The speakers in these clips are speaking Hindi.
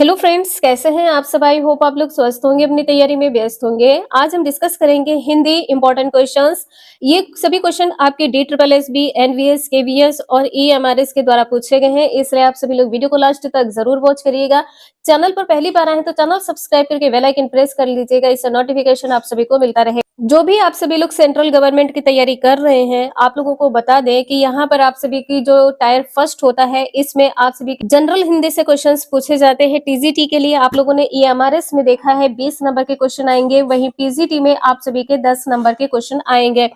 हेलो फ्रेंड्स, कैसे हैं आप सब। आई होप आप लोग स्वस्थ होंगे, अपनी तैयारी में व्यस्त होंगे। आज हम डिस्कस करेंगे हिंदी इंपॉर्टेंट क्वेश्चंस। ये सभी क्वेश्चन आपके DSSB, एनवीएस, केवीएस और ईएमआरएस के द्वारा पूछे गए हैं, इसलिए आप सभी लोग वीडियो को लास्ट तक जरूर वॉच करिएगा। चैनल पर पहली बार आए हैं तो चैनल सब्सक्राइब करके बेल आइकन प्रेस कर लीजिएगा, इससे नोटिफिकेशन आप सभी को मिलता रहे। जो भी आप सभी लोग सेंट्रल गवर्नमेंट की तैयारी कर रहे हैं, आप लोगों को बता दें कि यहाँ पर आप सभी की जो टायर फर्स्ट होता है, इसमें आप सभी जनरल हिंदी से क्वेश्चंस पूछे जाते हैं। टीजीटी के लिए आप लोगों ने ईएमआरएस में देखा है 20 नंबर के क्वेश्चन आएंगे, वहीं पीजीटी में आप सभी के 10 नंबर के क्वेश्चन आएंगे।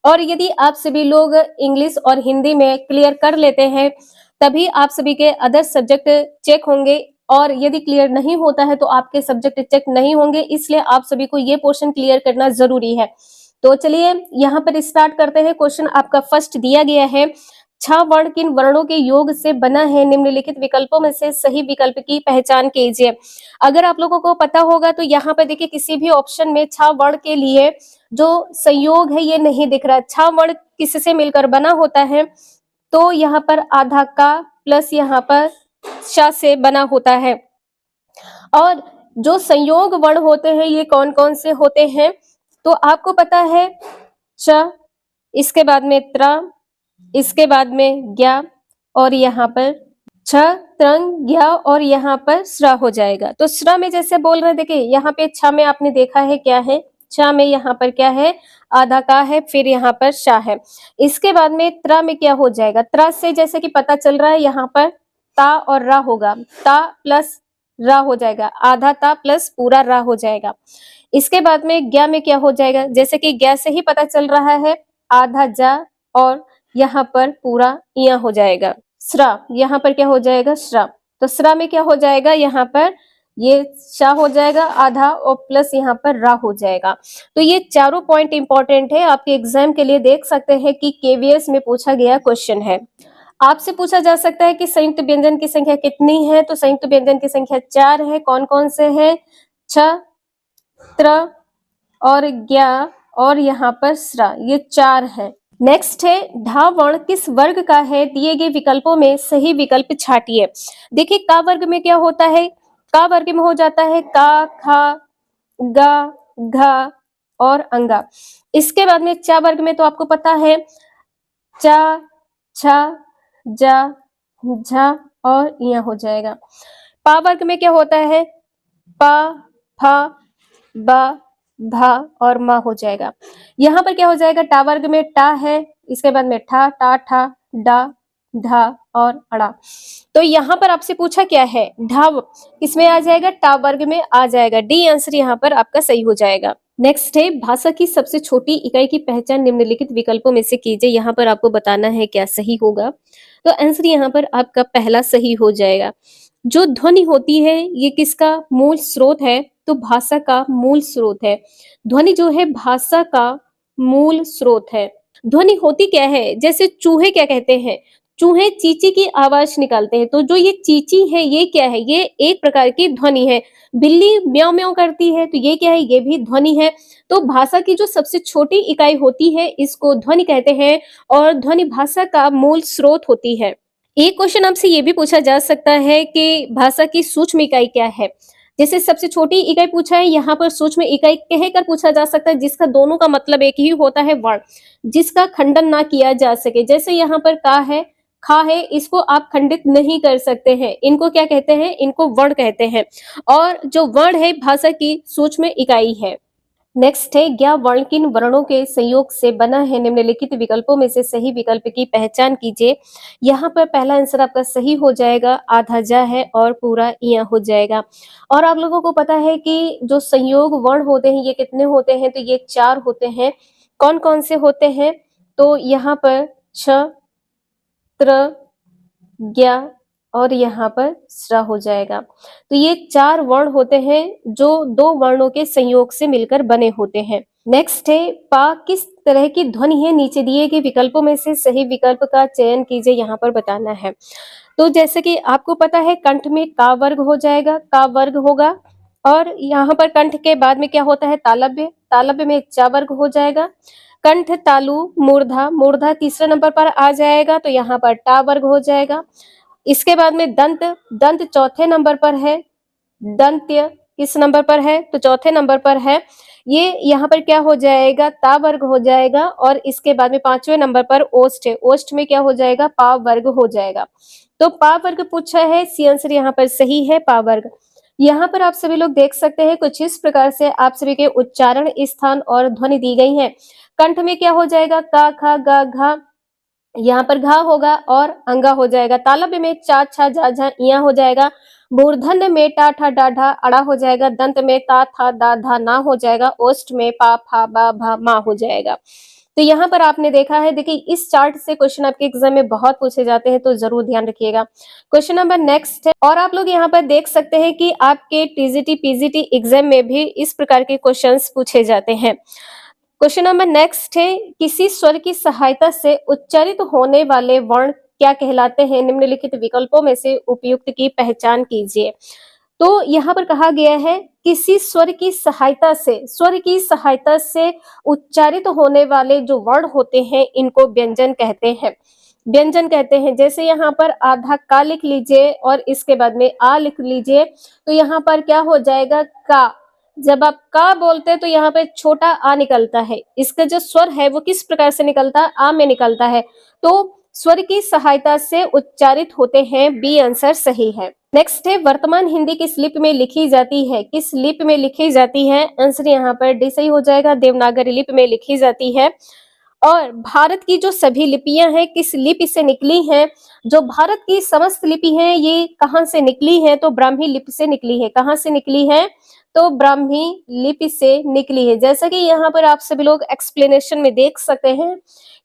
और यदि आप सभी लोग इंग्लिश और हिंदी में क्लियर कर लेते हैं, तभी आप सभी के अदर सब्जेक्ट चेक होंगे, और यदि क्लियर नहीं होता है तो आपके सब्जेक्ट चेक नहीं होंगे, इसलिए आप सभी को ये पोर्शन क्लियर करना जरूरी है। तो चलिए यहाँ पर स्टार्ट करते हैं। क्वेश्चन आपका फर्स्ट दिया गया है, छह वर्ण किन वर्णों के योग से बना है, निम्नलिखित विकल्पों में से सही विकल्प की पहचान कीजिए। अगर आप लोगों को पता होगा तो यहाँ पर देखिए, किसी भी ऑप्शन में छह वर्ण के लिए जो संयोग है ये नहीं दिख रहा। छह वर्ण किससे मिलकर बना होता है, तो यहाँ पर आधा का प्लस यहाँ पर श से बना होता है। और जो संयोग वर्ण होते हैं ये कौन कौन से होते हैं, तो आपको पता है च, इसके बाद में त्र, इसके बाद में ज्ञा, और यहाँ पर छ, त्रंग, ज्ञा, और यहाँ पर श्र हो जाएगा। तो श्र में जैसे बोल रहे, देखिए यहाँ पे छ में आपने देखा है क्या है, छ में यहाँ पर क्या है, आधा का है, फिर यहाँ पर शा है। इसके बाद में त्र में क्या हो जाएगा, त्र से जैसे कि पता चल रहा है यहाँ पर ता और रा होगा, ता प्लस रा हो जाएगा, आधा ता प्लस पूरा रा हो जाएगा। इसके बाद में ज्ञा में क्या हो जाएगा, जैसे कि ज्ञा से ही पता चल रहा है आधा जा और यहाँ पर पूरा इया हो जाएगा। श्रा, यहाँ पर क्या हो जाएगा, श्रा। तो श्रा में क्या हो जाएगा, यहाँ पर ये शा हो जाएगा आधा और प्लस यहाँ पर रा हो जाएगा। तो ये चारों पॉइंट इंपॉर्टेंट है, आपके एग्जाम के लिए देख सकते हैं कि केवीएस में पूछा गया क्वेश्चन है। आपसे पूछा जा सकता है कि संयुक्त व्यंजन की संख्या कितनी है, तो संयुक्त व्यंजन की संख्या 4 है। कौन कौन से हैं, छ, त्र और ज्ञा और यहाँ पर श्रा, ये 4 है। नेक्स्ट है, ढा वर्ण किस वर्ग का है, दिए गए विकल्पों में सही विकल्प छाटिए। देखिए का वर्ग में क्या होता है, का वर्ग में हो जाता है का, खा, गा, घा और अंगा। इसके बाद में चा वर्ग में तो आपको पता है चा, छा, जा, झा और यहाँ हो जाएगा। पा वर्ग में क्या होता है, पा, फा, बा, भा और मा हो जाएगा। यहाँ पर क्या हो जाएगा, टा वर्ग में टा है, इसके बाद में ठा, टा, ठा, डा, ढा और अड़ा। तो यहाँ पर आपसे पूछा क्या है, ढा किसमें आ जाएगा, टा वर्ग में आ जाएगा। डी आंसर यहाँ पर आपका सही हो जाएगा। नेक्स्ट है, भाषा की सबसे छोटी इकाई की पहचान निम्नलिखित विकल्पों में से कीजिए। यहाँ पर आपको बताना है क्या सही होगा, तो आंसर यहाँ पर आपका पहला सही हो जाएगा। जो ध्वनि होती है ये किसका मूल स्रोत है, तो भाषा का मूल स्रोत है। ध्वनि जो है भाषा का मूल स्रोत है। ध्वनि होती क्या है, जैसे चूहे क्या कहते हैं, चूहे चींची की आवाज निकालते हैं, तो जो ये चींची है ये क्या है, ये एक प्रकार की ध्वनि है। बिल्ली म्याऊ म्याऊ करती है, तो ये क्या है, ये भी ध्वनि है। तो भाषा की जो सबसे छोटी इकाई होती है इसको ध्वनि कहते हैं, और ध्वनि भाषा का मूल स्रोत होती है। एक क्वेश्चन आपसे ये भी पूछा जा सकता है कि भाषा की सूक्ष्म इकाई क्या है। जैसे सबसे छोटी इकाई पूछा है, यहाँ पर सूक्ष्म इकाई कहकर पूछा जा सकता है, जिसका दोनों का मतलब एक ही होता है, वर्ण, जिसका खंडन ना किया जा सके। जैसे यहाँ पर का है, खा है, इसको आप खंडित नहीं कर सकते हैं, इनको क्या कहते हैं, इनको वर्ण कहते हैं। और जो वर्ण है भाषा की सूक्ष्म इकाई है। नेक्स्ट है, ज्ञा वर्ण किन वर्णों के संयोग से बना है, निम्नलिखित विकल्पों में से सही विकल्प की पहचान कीजिए। यहाँ पर पहला आंसर आपका सही हो जाएगा, आधा जा है और पूरा इया हो जाएगा। और आप लोगों को पता है कि जो संयोग वर्ण होते हैं ये कितने होते हैं, तो ये 4 होते हैं। कौन कौन से होते हैं, तो यहाँ पर छ, त्र, ज्ञा और यहाँ पर श्रा हो जाएगा। तो ये 4 वर्ण होते हैं जो 2 वर्णों के संयोग से मिलकर बने होते हैं। नेक्स्ट है, पा किस तरह की ध्वनि है, नीचे दिए गए विकल्पों में से सही विकल्प का चयन कीजिए, यहाँ पर बताना है। तो जैसे कि आपको पता है कंठ में का वर्ग हो जाएगा, का वर्ग होगा, और यहाँ पर कंठ के बाद में क्या होता है, तालव्य, तालव्य में चा वर्ग हो जाएगा। कंठ, तालु, मूर्धा, मूर्धा तीसरे नंबर पर आ जाएगा, तो यहाँ पर टा वर्ग हो जाएगा। इसके बाद में दंत, दंत चौथे नंबर पर है, दंत्य किस नंबर पर है, तो चौथे नंबर पर है। ये यहाँ पर क्या हो जाएगा, ता वर्ग हो जाएगा। और इसके बाद में पांचवें नंबर पर ओष्ठ है, ओष्ठ में क्या हो जाएगा, पा वर्ग हो जाएगा। तो पा वर्ग पूछा है, सी आंसर यहाँ पर सही है, पा वर्ग। यहाँ पर आप सभी लोग देख सकते हैं कुछ इस प्रकार से आप सभी के उच्चारण, स्थान और ध्वनि दी गई है। कंठ में क्या हो जाएगा, का खा गा घा, यहाँ पर घा होगा और अंगा हो जाएगा। तालव्य में चा छा जा झा इया हो जाएगा। मूर्धन्य में टा ठा डा ढा अड़ा हो जाएगा। दंत में ता था दा धा ना हो जाएगा। ओष्ठ में पा फा बा भा मा हो जाएगा। तो यहाँ पर आपने देखा है, देखिए इस चार्ट से क्वेश्चन आपके एग्जाम में बहुत पूछे जाते हैं, तो जरूर ध्यान रखिएगा। क्वेश्चन नंबर नेक्स्ट है, और आप लोग यहाँ पर देख सकते हैं कि आपके टीजीटी पीजीटी एग्जाम में भी इस प्रकार के क्वेश्चंस पूछे जाते हैं। क्वेश्चन नंबर नेक्स्ट है, किसी स्वर की सहायता से उच्चारित होने वाले वर्ण क्या कहलाते हैं, निम्नलिखित विकल्पों में से उपयुक्त की पहचान कीजिए। तो यहाँ पर कहा गया है किसी स्वर की सहायता से, स्वर की सहायता से उच्चारित होने वाले जो वर्ण होते हैं इनको व्यंजन कहते हैं, व्यंजन कहते हैं। जैसे यहाँ पर आधा का लिख लीजिए और इसके बाद में आ लिख लीजिए, तो यहाँ पर क्या हो जाएगा, का। जब आप का बोलते हैं तो यहाँ पे छोटा आ निकलता है, इसका जो स्वर है वो किस प्रकार से निकलता है, आ में निकलता है। तो स्वर की सहायता से उच्चारित होते हैं, बी आंसर सही है। नेक्स्ट है, वर्तमान हिंदी किस लिपि में लिखी जाती है, किस लिपि में लिखी जाती है, आंसर यहाँ पर डी सही हो जाएगा, देवनागरी लिपि में लिखी जाती है। और भारत की जो सभी लिपियां हैं किस लिपि से निकली हैं, जो भारत की समस्त लिपि हैं ये कहाँ से निकली है, तो ब्राह्मी लिपि से निकली है। कहाँ से निकली है, तो ब्राह्मी लिपि से निकली है। जैसा कि यहाँ पर आप सभी लोग एक्सप्लेनेशन में देख सकते हैं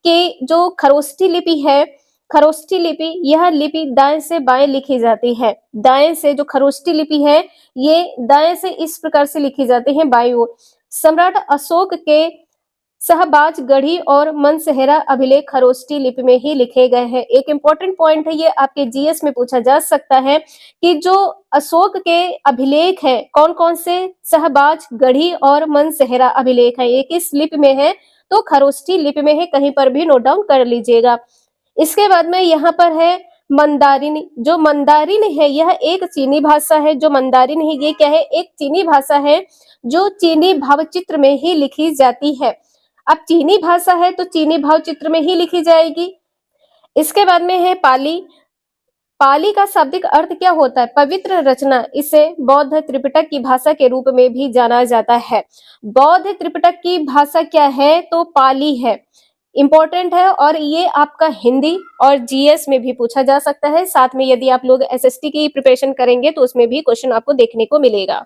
कि जो खरोष्ठी लिपि है, खरोष्ठी लिपि, यह लिपि दाएं से बाएं लिखी जाती है। दाएं से जो खरोष्ठी लिपि है ये दाएं से इस प्रकार से लिखी जाती है, बाईं ओर। सम्राट अशोक के सहबाज गढ़ी और मनसेहरा अभिलेख खरोष्ठी लिपि में ही लिखे गए हैं। एक इंपॉर्टेंट पॉइंट है, ये आपके जीएस में पूछा जा सकता है कि जो अशोक के अभिलेख हैं कौन कौन से, सहबाज गढ़ी और मनसेहरा अभिलेख है, ये किस लिपि में है, तो खरोष्ठी लिपि में है। कहीं पर भी नोट डाउन कर लीजिएगा। इसके बाद में यहाँ पर है मंदारिनी। जो मंदारिन है यह एक चीनी भाषा है। जो मंदारिन है ये क्या है, एक चीनी भाषा है जो चीनी भावचित्र में ही लिखी जाती है। अब चीनी भाषा है तो चीनी भावचित्र में ही लिखी जाएगी। इसके बाद में है पाली। पाली का शाब्दिक अर्थ क्या होता है, पवित्र रचना। इसे बौद्ध त्रिपिटक की भाषा के रूप में भी जाना जाता है। बौद्ध त्रिपिटक की भाषा क्या है, तो पाली है। इंपॉर्टेंट है और ये आपका हिंदी और जीएस में भी पूछा जा सकता है। साथ में यदि आप लोग एसएसटी की प्रिपरेशन करेंगे तो उसमें भी क्वेश्चन आपको देखने को मिलेगा।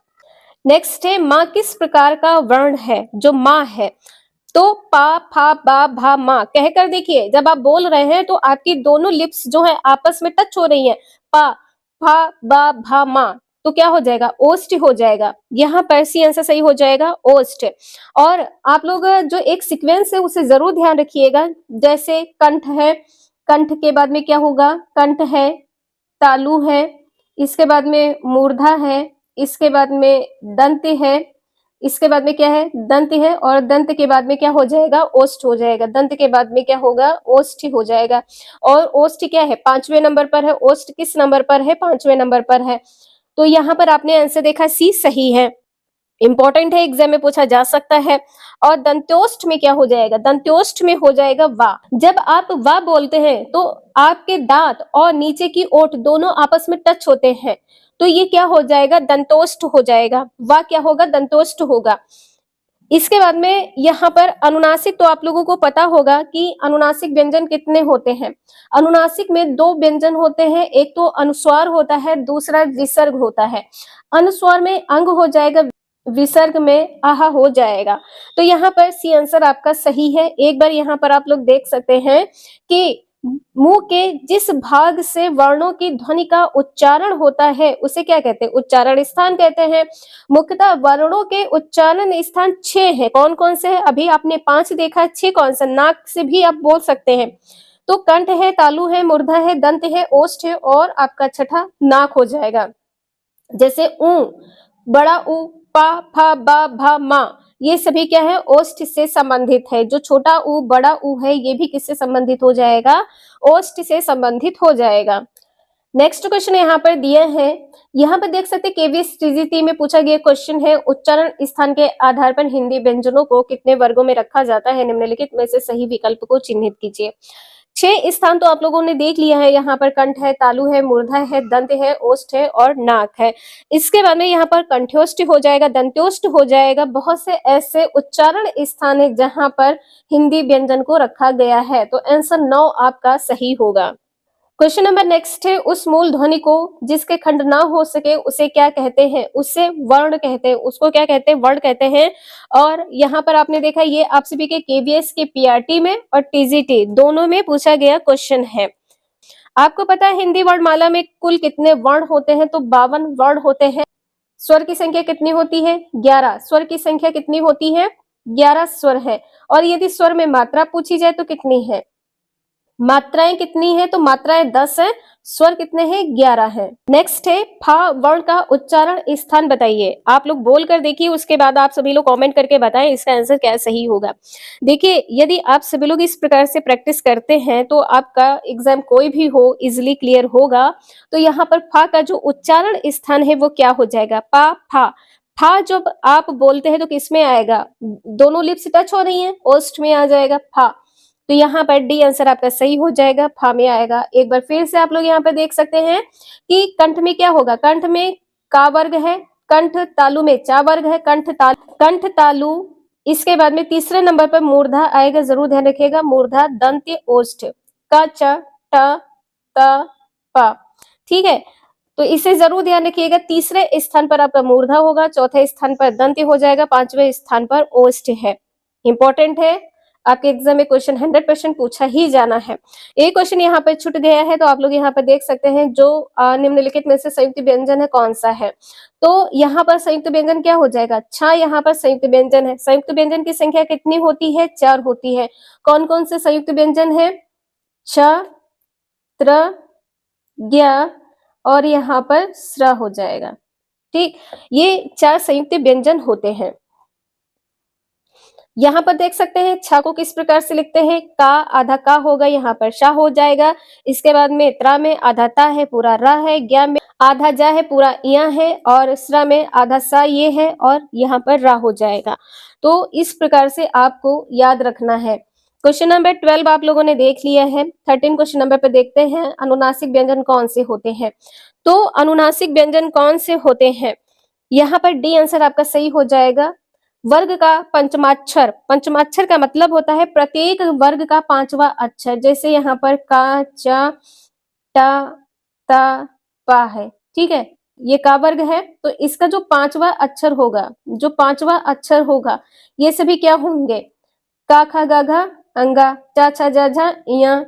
नेक्स्ट है, माँ किस प्रकार का वर्ण है, जो माँ है, तो पा फा बा भा मा। कहकर देखिए, जब आप बोल रहे हैं तो आपकी दोनों लिप्स जो है आपस में टच हो रही है, पा फा बा भा मा, तो क्या हो जाएगा, ओष्ठ हो जाएगा। यहाँ पर सी आंसर सही हो जाएगा, ओष्ठ। और आप लोग जो एक सीक्वेंस है उसे जरूर ध्यान रखिएगा। जैसे कंठ है, कंठ के बाद में क्या होगा, कंठ है, तालु है, इसके बाद में मूर्धा है, इसके बाद में दंत है, इसके बाद में क्या है, दंत है, और दंत के बाद में क्या हो जाएगा, ओष्ठ हो जाएगा। दंत के बाद में क्या होगा, ओष्ठ हो जाएगा। और ओष्ठ क्या है, पांचवें नंबर पर है। ओष्ठ किस नंबर पर है, पांचवें नंबर पर है। तो यहाँ पर आपने आंसर देखा, सी सही है। इंपॉर्टेंट है, एग्जाम में पूछा जा सकता है। और दंत्योष्ठ में क्या हो जाएगा, दंत्योष्ठ में हो जाएगा वा। जब आप वा बोलते हैं तो आपके दांत और नीचे की ओठ दोनों आपस में टच होते हैं, तो ये क्या हो जाएगा, दंतोष्ठ हो जाएगा। वा क्या होगा, दंतोष्ठ होगा। इसके बाद में यहाँ पर अनुनासिक, तो आप लोगों को पता होगा कि अनुनासिक व्यंजन कितने होते हैं। अनुनासिक में दो व्यंजन होते हैं, एक तो अनुस्वार होता है, दूसरा विसर्ग होता है। अनुस्वार में अंग हो जाएगा, विसर्ग में आहा हो जाएगा। तो यहाँ पर सी आंसर आपका सही है। एक बार यहाँ पर आप लोग देख सकते हैं कि मुंह के जिस भाग से वर्णों की ध्वनि का उच्चारण होता है उसे क्या कहते हैं, उच्चारण स्थान कहते हैं। मुख्यतः वर्णों के उच्चारण स्थान 6 हैं। कौन कौन से हैं, अभी आपने 5 देखा, 6 कौन सा, नाक से भी आप बोल सकते हैं। तो कंठ है, तालु है, मूर्धा है, दंत है, ओष्ठ है, और आपका छठा नाक हो जाएगा। जैसे ऊ, बड़ा ऊ, पा फा बा भा मा, ये सभी क्या है, ओष्ठ से संबंधित है। जो छोटा ऊ बड़ा ऊ है ये भी किससे संबंधित हो जाएगा, ओष्ठ से संबंधित हो जाएगा। नेक्स्ट क्वेश्चन यहाँ पर दिए हैं, यहाँ पर देख सकते हैं केवीएस टीजीटी में पूछा गया क्वेश्चन है, उच्चारण स्थान के आधार पर हिंदी व्यंजनों को कितने वर्गों में रखा जाता है, निम्नलिखित में से सही विकल्प को चिन्हित कीजिए। 6 स्थान तो आप लोगों ने देख लिया है, यहाँ पर कंठ है, तालु है, मूर्धा है, दंत है, ओष्ठ है और नाक है। इसके बाद में यहाँ पर कंठ्योष्ठ हो जाएगा, दंत्योष्ठ हो जाएगा। बहुत से ऐसे उच्चारण स्थान है जहां पर हिंदी व्यंजन को रखा गया है, तो आंसर 9 आपका सही होगा। क्वेश्चन नंबर नेक्स्ट है, उस मूल ध्वनि को जिसके खंड ना हो सके उसे क्या कहते हैं, उसे वर्ण कहते हैं, उसको क्या कहते हैं, वर्ण कहते हैं। और यहाँ पर आपने देखा ये आप सभी के केवीएस के पीआरटी में और टीजीटी दोनों में पूछा गया क्वेश्चन है। आपको पता है हिंदी वर्णमाला में कुल कितने वर्ण होते हैं, तो 52 वर्ण होते हैं। स्वर की संख्या कितनी होती है, 11। स्वर की संख्या कितनी होती है, 11 स्वर है। और यदि स्वर में मात्रा पूछी जाए तो कितनी है, मात्राएं कितनी है, तो मात्राएं 10 है, स्वर कितने हैं, 11 है। नेक्स्ट है, फा वर्ण का उच्चारण स्थान बताइए। आप लोग बोल कर देखिए, उसके बाद आप सभी लोग कमेंट करके बताएं इसका आंसर क्या सही होगा। देखिए यदि आप सभी लोग इस प्रकार से प्रैक्टिस करते हैं तो आपका एग्जाम कोई भी हो इजिली क्लियर होगा। तो यहाँ पर फा का जो उच्चारण स्थान है वो क्या हो जाएगा, पा फा। फा जब आप बोलते हैं तो किस में आएगा, दोनों लिप्स टच हो रही हैं, ओष्ठ में आ जाएगा फा। तो यहाँ पर डी आंसर आपका सही हो जाएगा, फा में आएगा। एक बार फिर से आप लोग यहाँ पर देख सकते हैं कि कंठ में क्या होगा, कंठ में का वर्ग है, कंठ तालु में चा वर्ग है, कंठ तालु। इसके बाद में तीसरे नंबर पर मूर्धा आएगा, जरूर ध्यान रखिएगा, मूर्धा दंत्य ओष्ठ, का च ट त पा। ठीक है, तो इसे जरूर ध्यान रखिएगा। तीसरे स्थान पर आपका मूर्धा होगा, चौथे स्थान पर दंत्य हो जाएगा, पांचवें स्थान पर ओष्ठ है। इंपॉर्टेंट है, आपके एग्जाम में क्वेश्चन 100% पूछा ही जाना है। एक क्वेश्चन यहाँ पर छूट गया है, तो आप लोग यहाँ पर देख सकते हैं, जो निम्नलिखित में से संयुक्त व्यंजन है कौन सा है। तो यहाँ पर संयुक्त व्यंजन क्या हो जाएगा, छा यहाँ पर संयुक्त व्यंजन है। संयुक्त व्यंजन की संख्या कितनी होती है, 4 होती है। कौन कौन से संयुक्त व्यंजन है, छ, त्र, ज्ञ और यहाँ पर स्र हो जाएगा। ठीक, ये 4 संयुक्त व्यंजन होते हैं। यहाँ पर देख सकते हैं छा को किस प्रकार से लिखते हैं, का आधा का होगा, यहाँ पर शा हो जाएगा। इसके बाद में त्रा में आधा ता है, पूरा रा है, ज्ञा में आधा जा है, पूरा इया है, और स्रा में आधा सा ये है और यहाँ पर रा हो जाएगा। तो इस प्रकार से आपको याद रखना है। क्वेश्चन नंबर 12 आप लोगों ने देख लिया है। 13 क्वेश्चन नंबर पर देखते हैं, अनुनासिक व्यंजन कौन से होते हैं। तो अनुनासिक व्यंजन कौन से होते हैं, यहाँ पर डी आंसर आपका सही हो जाएगा। वर्ग का पंचमाक्षर, पंचमाक्षर का मतलब होता है प्रत्येक वर्ग का 5वां अक्षर। जैसे यहाँ पर का, चा, टा, ता, पा है। ठीक है, ये का वर्ग है, तो इसका जो 5वां अक्षर होगा, जो 5वां अक्षर होगा, ये सभी क्या होंगे, का खा गा घा अंगा, चा छा जा झा इया,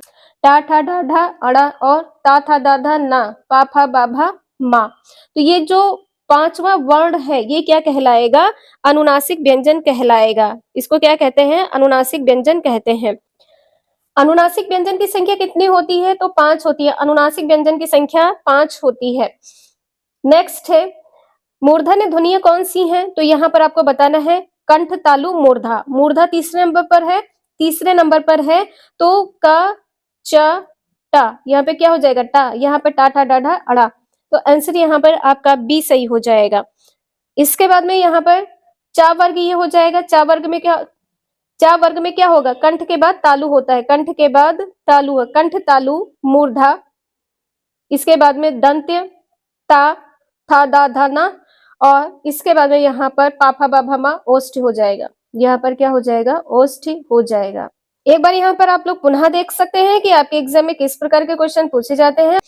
टा ठा डा ढा अड़ा और ता था दा धा ना, पा फा बा भा मा। तो ये जो 5वां वर्ण है ये क्या कहलाएगा, अनुनासिक व्यंजन कहलाएगा। इसको क्या कहते हैं, अनुनासिक व्यंजन कहते हैं। अनुनासिक व्यंजन की संख्या कितनी होती है, तो 5 होती है। अनुनासिक व्यंजन की संख्या 5 होती है। नेक्स्ट है, मूर्धन्य ध्वनियां कौन सी हैं, तो यहाँ पर आपको बताना है कंठ तालु मूर्धा। मूर्धा तीसरे नंबर पर है, तीसरे नंबर पर है, तो का च टा, यहाँ पे क्या हो जाएगा, टा, यहाँ पे टा ठा डा ढा अड़ा। तो आंसर यहाँ पर आपका बी सही हो जाएगा। इसके बाद में यहाँ पर चा वर्ग ये हो जाएगा। चा वर्ग में क्या, चा वर्ग में क्या होगा, कंठ के बाद तालु होता है, कंठ के बाद तालु है, कंठ तालु मूर्धा। इसके बाद में दंत्य ता था दा धा ना, और इसके बाद में यहाँ पर पाफा बाभा मा ओष्ठ हो जाएगा। यहाँ पर क्या हो जाएगा, ओष्ठ हो जाएगा। एक बार यहाँ पर आप लोग पुनः देख सकते हैं कि आपके एग्जाम में किस प्रकार के क्वेश्चन पूछे जाते हैं।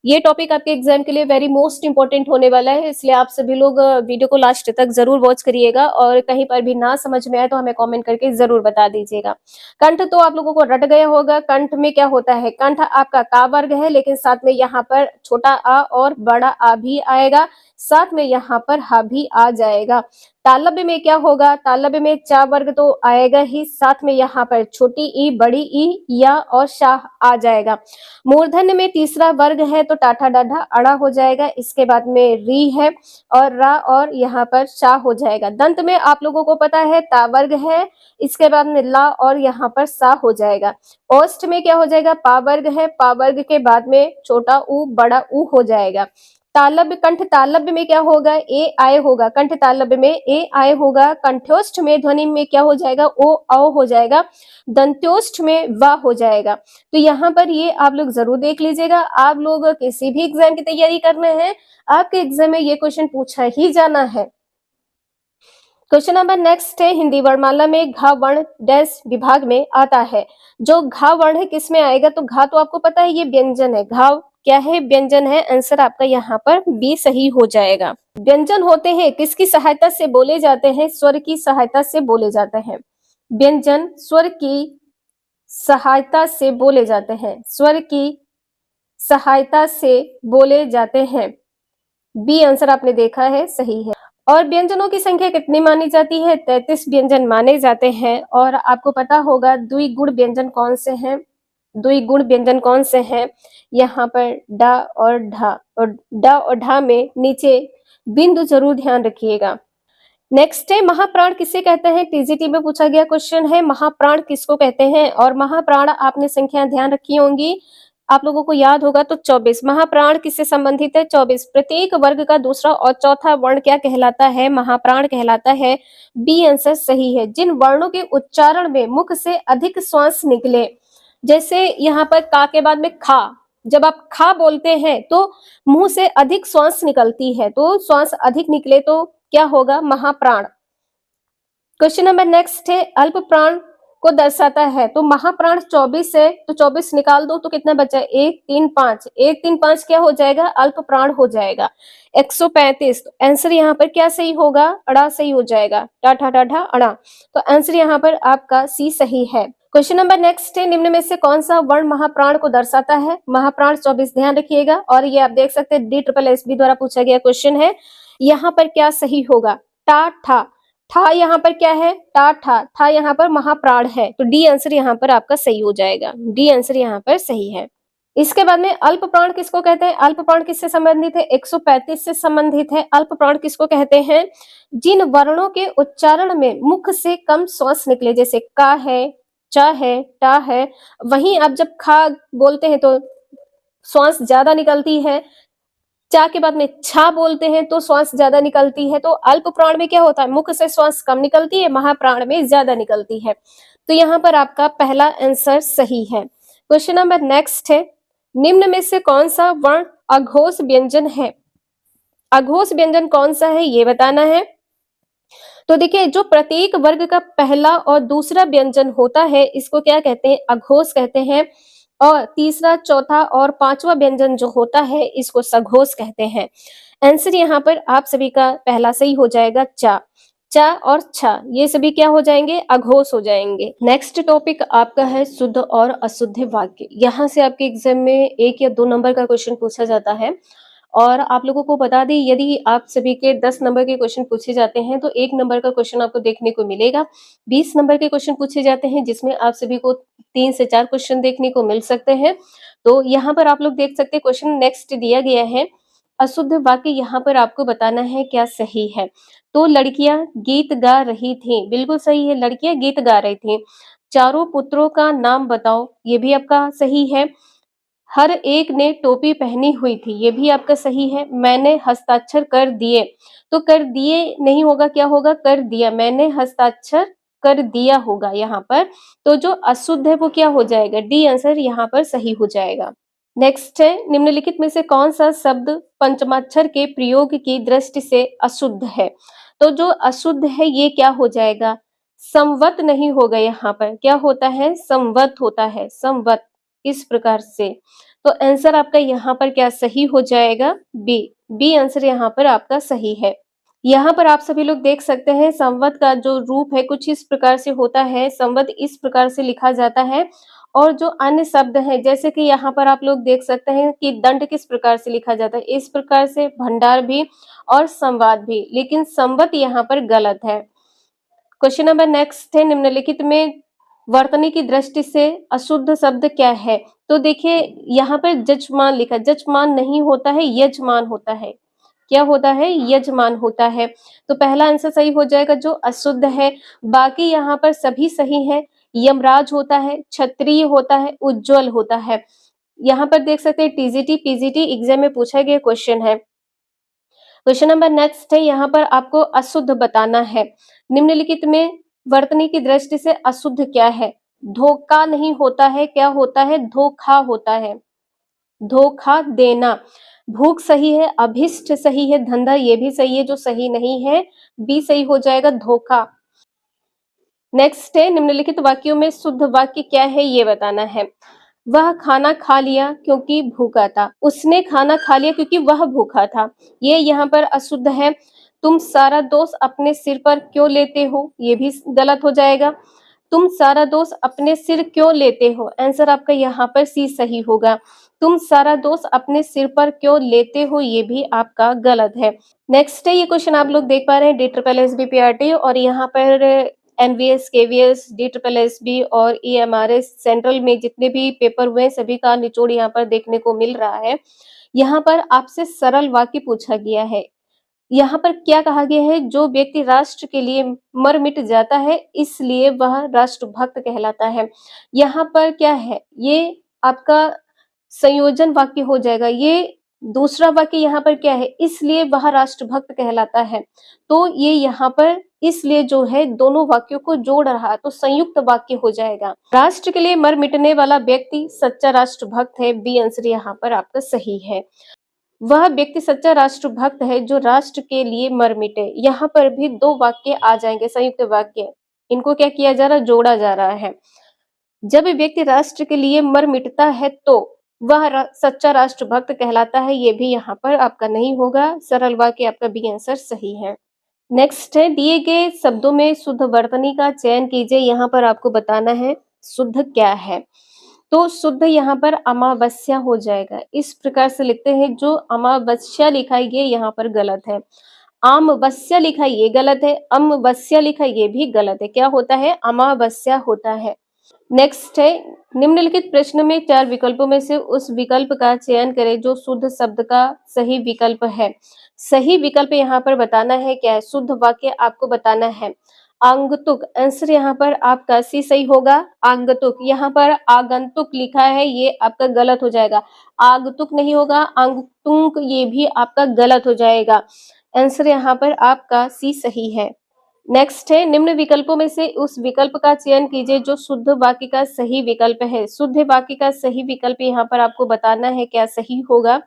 ये टॉपिक आपके एग्जाम के लिए वेरी मोस्ट इंपॉर्टेंट होने वाला है, इसलिए आप सभी लोग वीडियो को लास्ट तक जरूर वॉच करिएगा, और कहीं पर भी ना समझ में आए तो हमें कमेंट करके जरूर बता दीजिएगा। कंठ तो आप लोगों को रट गया होगा, कंठ में क्या होता है, कंठ आपका का वर्ग है, लेकिन साथ में यहाँ पर छोटा आ और बड़ा आ भी आएगा। साथ में यहाँ पर हा भी आ जाएगा। तालव्य में क्या होगा, तालव्य में चा वर्ग तो आएगा ही, साथ में यहाँ पर छोटी ई, बड़ी ई, या और शाह आ जाएगा। मूर्धन्य में तीसरा वर्ग है तो टाठा डाढ़ा अड़ा हो जाएगा, इसके बाद में री है और रा और यहाँ पर शाह हो जाएगा। दंत में आप लोगों को पता है ता वर्ग है, इसके बाद में ला और यहाँ पर सा हो जाएगा। ओष्ठ में क्या हो जाएगा, पा वर्ग है, पा वर्ग के बाद में छोटा ऊ बड़ा ऊ हो जाएगा। तालव्य, कंठ तालव्य में क्या होगा, ए आय होगा, कंठ तालव्य में ए आय होगा। कंठोष्ठ में ध्वनि में क्या हो जाएगा, ओ औ हो जाएगा। दंत्योष्ठ में वा हो जाएगा। तो यहाँ पर ये आप लोग जरूर देख लीजिएगा। आप लोग किसी भी एग्जाम की तैयारी करना है, आपके एग्जाम में ये क्वेश्चन पूछा ही जाना है। क्वेश्चन नंबर नेक्स्ट है, हिंदी वर्णमाला में घा वर्ण डैश विभाग में आता है। जो घा वर्ण है किस में आएगा, तो घा तो आपको पता है ये व्यंजन है, घा क्या है, व्यंजन है। आंसर आपका यहाँ पर बी सही हो जाएगा। व्यंजन होते हैं किसकी सहायता से बोले जाते हैं, स्वर की सहायता से बोले जाते हैं। व्यंजन स्वर की सहायता से बोले जाते हैं, स्वर की सहायता से बोले जाते हैं। बी आंसर आपने देखा है, सही है। और व्यंजनों की संख्या कितनी मानी जाती है, 33 व्यंजन माने जाते हैं। और आपको पता होगा द्विगुण व्यंजन कौन से हैं, द्विगुण व्यंजन कौन से हैं, यहाँ पर डा और ढा, और डा और ढा में नीचे बिंदु जरूर ध्यान रखिएगा। नेक्स्ट है, महाप्राण किसे कहते हैं, टीजीटी में पूछा गया क्वेश्चन है, महाप्राण किसको कहते हैं। और महाप्राण आपने संख्या ध्यान रखी होंगी, आप लोगों को याद होगा तो 24। महाप्राण किससे संबंधित है, 24। प्रत्येक वर्ग का दूसरा और चौथा वर्ण क्या कहलाता है, महाप्राण कहलाता है। बी आंसर सही है। जिन वर्णों के उच्चारण में मुख से अधिक श्वास निकले, जैसे यहाँ पर का के बाद में खा, जब आप खा बोलते हैं तो मुंह से अधिक श्वास निकलती है, तो श्वास अधिक निकले तो क्या होगा, महाप्राण। क्वेश्चन नंबर नेक्स्ट है, अल्प प्राण को दर्शाता है। तो महाप्राण 24 है, तो 24 निकाल दो तो कितना बचा, 1 3 5, 1 3 5 क्या हो जाएगा, अल्प प्राण हो जाएगा। 135, तो आंसर यहाँ पर क्या सही होगा, अड़ा सही हो जाएगा, टाठा डाढ़ा अड़ा। तो आंसर यहाँ पर आपका सी सही है। क्वेश्चन नंबर नेक्स्ट है, निम्न में से कौन सा वर्ण महाप्राण को दर्शाता है। महाप्राण 24 ध्यान रखिएगा। और ये आप देख सकते हैं DSSB द्वारा पूछा गया क्वेश्चन है। यहाँ पर क्या सही होगा, टा ठा, ठा यहाँ पर क्या है, टा ठा, ठा यहाँ पर महाप्राण है, तो डी आंसर यहाँ पर आपका सही हो जाएगा, डी आंसर यहाँ पर सही है। इसके बाद में अल्प प्राण किसको कहते हैं, अल्प प्राण किससे संबंधित है, 135 से संबंधित है। अल्प प्राण किसको कहते हैं, जिन वर्णों के उच्चारण में मुख से कम श्वास निकले, जैसे का है, चा है, टा है। वहीं आप जब खा बोलते हैं तो श्वास ज्यादा निकलती है, चा के बाद में छा बोलते हैं तो श्वास ज्यादा निकलती है। तो अल्प प्राण में क्या होता है, मुख से श्वास कम निकलती है, महाप्राण में ज्यादा निकलती है। तो यहाँ पर आपका पहला आंसर सही है। क्वेश्चन नंबर नेक्स्ट है, निम्न में से कौन सा वर्ण अघोष व्यंजन है। अघोष व्यंजन कौन सा है ये बताना है। तो देखिए, जो प्रत्येक वर्ग का पहला और दूसरा व्यंजन होता है इसको क्या कहते हैं, अघोष कहते हैं। और तीसरा, चौथा और पांचवा व्यंजन जो होता है इसको सघोष कहते हैं। आंसर यहाँ पर आप सभी का पहला सही हो जाएगा, चा। चा और छा ये सभी क्या हो जाएंगे, अघोष हो जाएंगे। नेक्स्ट टॉपिक आपका है शुद्ध और अशुद्ध वाक्य। यहाँ से आपके एग्जाम में 1 या 2 नंबर का क्वेश्चन पूछा जाता है। और आप लोगों को बता दें, यदि आप सभी के 10 नंबर के क्वेश्चन पूछे जाते हैं तो 1 नंबर का क्वेश्चन आपको देखने को मिलेगा। 20 नंबर के क्वेश्चन पूछे जाते हैं जिसमें आप सभी को 3 से 4 क्वेश्चन देखने को मिल सकते हैं। तो यहाँ पर आप लोग देख सकते हैं क्वेश्चन नेक्स्ट दिया गया है, अशुद्ध वाक्य यहाँ पर आपको बताना है क्या सही है। तो लड़कियां गीत गा रही थी, बिल्कुल सही है, लड़कियां गीत गा रही थी। चारों पुत्रों का नाम बताओ, ये भी आपका सही है। हर एक ने टोपी पहनी हुई थी, ये भी आपका सही है। मैंने हस्ताक्षर कर दिए, तो कर दिए नहीं होगा, क्या होगा, कर दिया। मैंने हस्ताक्षर कर दिया होगा यहाँ पर। तो जो अशुद्ध है वो क्या हो जाएगा, डी आंसर यहाँ पर सही हो जाएगा। नेक्स्ट है, निम्नलिखित में से कौन सा शब्द पंचमाक्षर के प्रयोग की दृष्टि से अशुद्ध है। तो जो अशुद्ध है ये क्या हो जाएगा, संवत नहीं होगा। यहाँ पर क्या होता है, संवत होता है, संवत, इस प्रकार से। तो आंसर आपका यहाँ पर क्या सही हो जाएगा, बी। बी आंसर यहाँ पर आपका सही है। यहाँ पर आप सभी लोग देख सकते हैं संवत का जो रूप है कुछ इस प्रकार से होता है, संवत इस प्रकार से लिखा जाता है। और जो अन्य शब्द हैं, जैसे कि यहाँ पर आप लोग देख सकते हैं कि दंड किस प्रकार से लिखा जाता है, इस प्रकार से, भंडार भी और संवाद भी, लेकिन संवत यहाँ पर गलत है। क्वेश्चन नंबर नेक्स्ट है, निम्नलिखित में वर्तनी की दृष्टि से अशुद्ध शब्द क्या है? तो देखिए यहाँ पर जजमान लिखा, जजमान नहीं होता है, यजमान होता है। क्या होता है? यजमान होता है। तो पहला आंसर सही हो जाएगा जो अशुद्ध है। बाकी यहाँ पर सभी सही है। यमराज होता है, क्षत्रिय होता है, उज्जवल होता है। यहाँ पर देख सकते हैं टीजीटी पीजीटी एग्जाम में पूछा गया क्वेश्चन है। क्वेश्चन नंबर नेक्स्ट है, यहाँ पर आपको अशुद्ध बताना है। निम्नलिखित में वर्तनी की दृष्टि से अशुद्ध क्या है? धोखा नहीं होता है, क्या होता है? धोखा होता है, धोखा देना। भूख सही है, अभिष्ट सही है, धंधा ये भी सही है, जो सही नहीं है बी सही हो जाएगा, धोखा। नेक्स्ट है, निम्नलिखित वाक्यों में शुद्ध वाक्य क्या है ये बताना है। वह खाना खा लिया क्योंकि भूखा था, उसने खाना खा लिया क्योंकि वह भूखा था, ये यहाँ पर अशुद्ध है। तुम सारा दोष अपने सिर पर क्यों लेते हो, ये भी गलत हो जाएगा। तुम सारा दोष अपने सिर क्यों लेते हो, आंसर आपका यहाँ पर सी सही होगा। तुम सारा दोष अपने सिर पर क्यों लेते हो, ये भी आपका गलत है। नेक्स्ट है, ये क्वेश्चन आप लोग देख पा रहे हैं DSSB-PRT, और यहाँ पर एनवीएस, केवीएस, DSSB और EMRS सेंट्रल में जितने भी पेपर हुए हैं सभी का निचोड़ यहाँ पर देखने को मिल रहा है। यहाँ पर आपसे सरल वाक्य पूछा गया है। यहाँ पर क्या कहा गया है? जो व्यक्ति राष्ट्र के लिए मर मिट जाता है इसलिए वह राष्ट्रभक्त कहलाता है। यहाँ पर क्या है? ये आपका संयोजन वाक्य हो जाएगा। ये दूसरा वाक्य यहाँ पर क्या है? इसलिए वह राष्ट्रभक्त कहलाता है। तो ये यहाँ पर इसलिए जो है दोनों वाक्यों को जोड़ रहा है, तो संयुक्त वाक्य हो जाएगा। राष्ट्र के लिए मर मिटने वाला व्यक्ति सच्चा राष्ट्रभक्त है, बी आंसर यहाँ पर आपका सही है। वह व्यक्ति सच्चा राष्ट्रभक्त है जो राष्ट्र के लिए मर मिटे। यहाँ पर भी दो वाक्य आ जाएंगे, संयुक्त वाक्य। इनको क्या किया जा रहा है? जोड़ा जा रहा है। जब व्यक्ति राष्ट्र के लिए मर मिटता है तो वह सच्चा राष्ट्रभक्त कहलाता है, ये भी यहाँ पर आपका नहीं होगा। सरल वाक्य आपका बी आंसर सही है। नेक्स्ट है, दिए गए शब्दों में शुद्ध वर्तनी का चयन कीजिए। यहाँ पर आपको बताना है शुद्ध क्या है। तो शुद्ध यहाँ पर अमावस्या हो जाएगा। इस प्रकार से लिखते हैं, जो अमावस्या लिखा है ये यहाँ पर गलत है। आमवस्या लिखा है ये गलत है, अमावस्या लिखा है ये भी गलत है। क्या होता है? अमावस्या होता है। नेक्स्ट है, निम्नलिखित प्रश्न में 4 विकल्पों में से उस विकल्प का चयन करें जो शुद्ध शब्द का सही विकल्प है। सही विकल्प यहाँ पर बताना है क्या है? शुद्ध वाक्य आपको बताना है। आगंतुक, आंसर यहाँ पर आपका सी सही होगा। आगंतुक, यहाँ पर आगंतुक लिखा है ये आपका गलत हो जाएगा। आगंतुक नहीं होगा, आगंतुक ये भी आपका गलत हो जाएगा। आंसर यहाँ पर आपका सी सही है। नेक्स्ट है, निम्न विकल्पों में से उस विकल्प का चयन कीजिए जो शुद्ध वाक्य का सही विकल्प है। शुद्ध वाक्य का सही विकल्प यहाँ पर आपको बताना है क्या सही होगा।